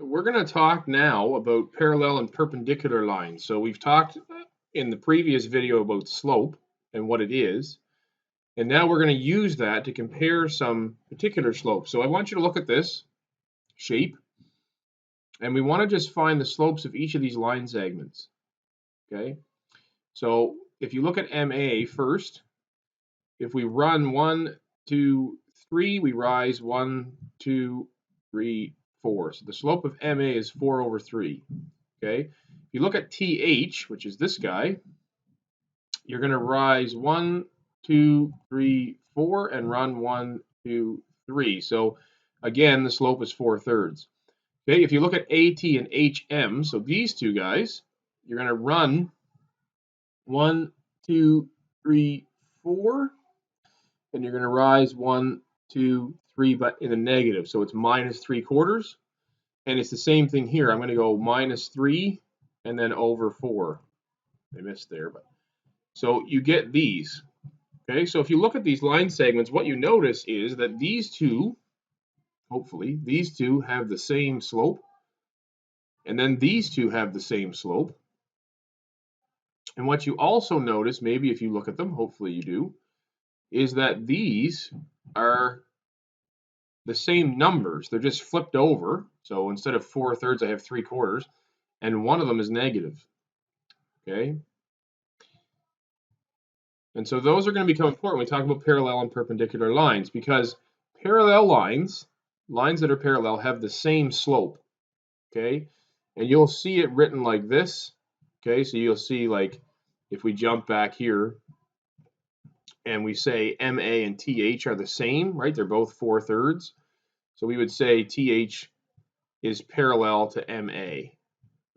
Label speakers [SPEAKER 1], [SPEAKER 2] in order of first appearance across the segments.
[SPEAKER 1] We're going to talk now about parallel and perpendicular lines. So we've talked in the previous video about slope and what it is, and now we're going to use that to compare some particular slopes. So I want you to look at this shape, and we want to just find the slopes of each of these line segments. Okay, so if you look at MA first, if we run 1, 2, 3, we rise 1, 2, 3, 4. So the slope of MA is 4 over 3. Okay. If you look at TH, which is this guy, you're going to rise 1, 2, 3, 4 and run 1, 2, 3. So again, the slope is 4/3. Okay. If you look at AT and HM, so these two guys, you're going to run 1, 2, 3, 4. And you're going to rise 1, 2, 3, but in a negative. So it's -3/4. And it's the same thing here. I'm going to go -3 and then over 4. I missed there, but so you get these. Okay, so if you look at these line segments, what you notice is that these two, hopefully, these two have the same slope. And then these two have the same slope. And what you also notice, maybe if you look at them, hopefully you do, is that these are the same numbers. They're just flipped over. So instead of 4/3, I have 3/4, and one of them is negative. Okay. And so those are going to become important when we talk about parallel and perpendicular lines, because parallel lines, lines that are parallel, have the same slope. Okay. And you'll see it written like this. Okay. So you'll see, like, if we jump back here and we say MA and TH are the same, right? They're both 4/3. So we would say TH is parallel to MA.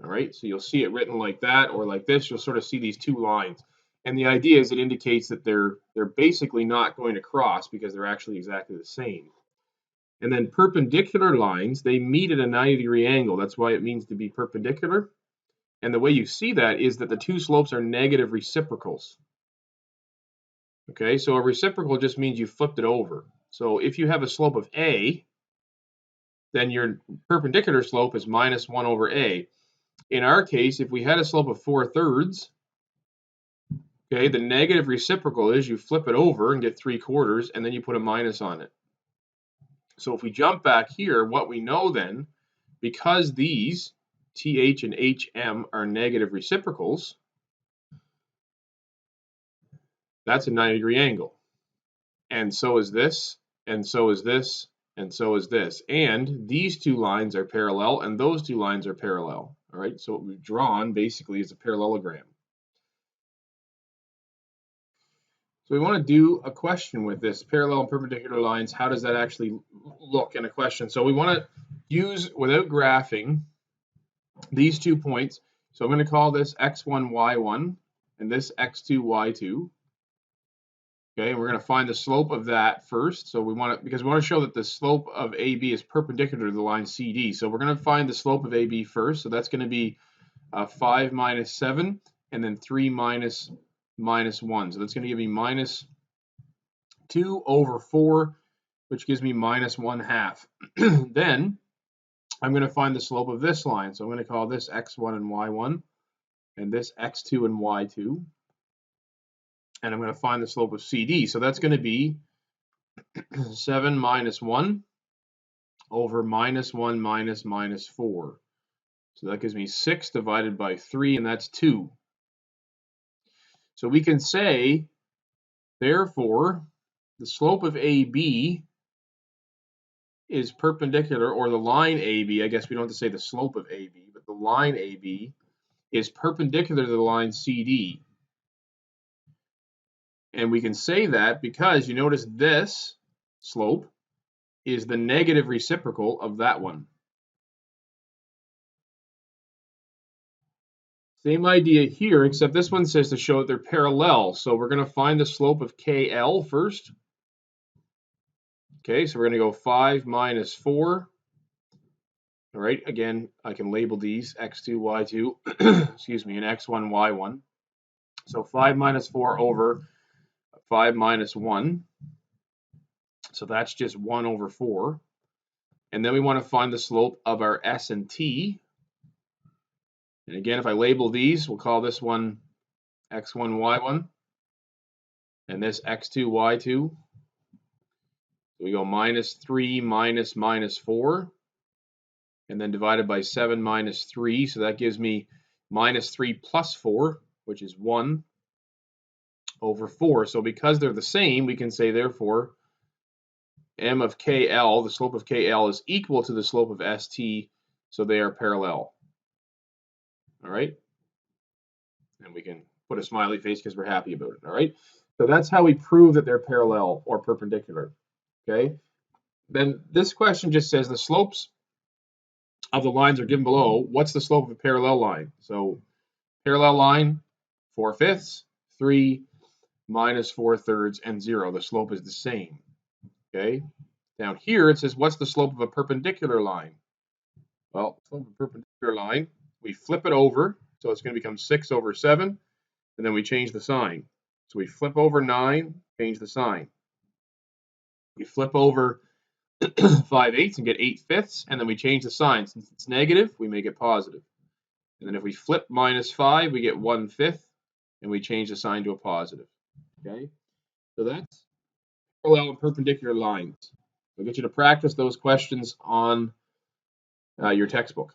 [SPEAKER 1] All right, so you'll see it written like that or like this. You'll sort of see these two lines. And the idea is it indicates that they're basically not going to cross because they're actually exactly the same. And then perpendicular lines, they meet at a 90-degree angle. That's why it means to be perpendicular. And the way you see that is that the two slopes are negative reciprocals. Okay, so a reciprocal just means you flipped it over. So if you have a slope of A, then your perpendicular slope is -1 over A. In our case, if we had a slope of 4/3, okay, the negative reciprocal is you flip it over and get 3/4, and then you put a minus on it. So if we jump back here, what we know then, because these TH and HM are negative reciprocals, that's a 90-degree angle. And so is this, and so is this, and so is this. And these two lines are parallel, and those two lines are parallel. All right, so what we've drawn basically is a parallelogram. So we want to do a question with this, parallel and perpendicular lines. How does that actually look in a question? So we want to use, without graphing, these 2 points. So I'm going to call this x1, y1, and this x2, y2. Okay, and we're going to find the slope of that first. So we want to, because we want to show that the slope of AB is perpendicular to the line CD. So we're going to find the slope of AB first. So that's going to be 5 minus 7, and then 3 minus 1. So that's going to give me -2 over 4, which gives me -1/2. Then I'm going to find the slope of this line. So I'm going to call this x1 and y1, and this x2 and y2. And I'm going to find the slope of CD. So that's going to be 7 minus 1 over -1 minus -4. So that gives me 6 divided by 3, and that's 2. So we can say, therefore, the slope of AB is perpendicular, or the line AB, I guess we don't have to say the slope of AB, but the line AB is perpendicular to the line CD. And we can say that because you notice this slope is the negative reciprocal of that one. Same idea here, except this one says to show that they're parallel. So we're going to find the slope of KL first. Okay, so we're going to go 5 minus 4. All right, again, I can label these x2, y2, excuse me, and x1, y1. So 5 minus 4 over 5 minus 1. So that's just 1 over 4. And then we want to find the slope of our S and T. And again, if I label these, we'll call this one x1, y1, and this x2, y2. So we go -3 minus -4, and then divided by 7 minus 3. So that gives me -3 plus 4, which is 1 over 4. So because they're the same, we can say, therefore, m of KL, the slope of KL, is equal to the slope of ST, so they are parallel. All right? And we can put a smiley face because we're happy about it. All right? So that's how we prove that they're parallel or perpendicular. Okay? Then this question just says the slopes of the lines are given below. What's the slope of a parallel line? So parallel line, 4/5, 3, minus 4/3, and 0. The slope is the same. Okay? Down here it says, what's the slope of a perpendicular line? Well, the slope of a perpendicular line, we flip it over, so it's going to become 6 over 7, and then we change the sign. So we flip over 9, change the sign. We flip over 5/8 and get 8/5, and then we change the sign. Since it's negative, we make it positive. And then if we flip -5, we get 1/5, and we change the sign to a positive. Okay? So that's parallel and perpendicular lines. We'll get you to practice those questions on your textbook.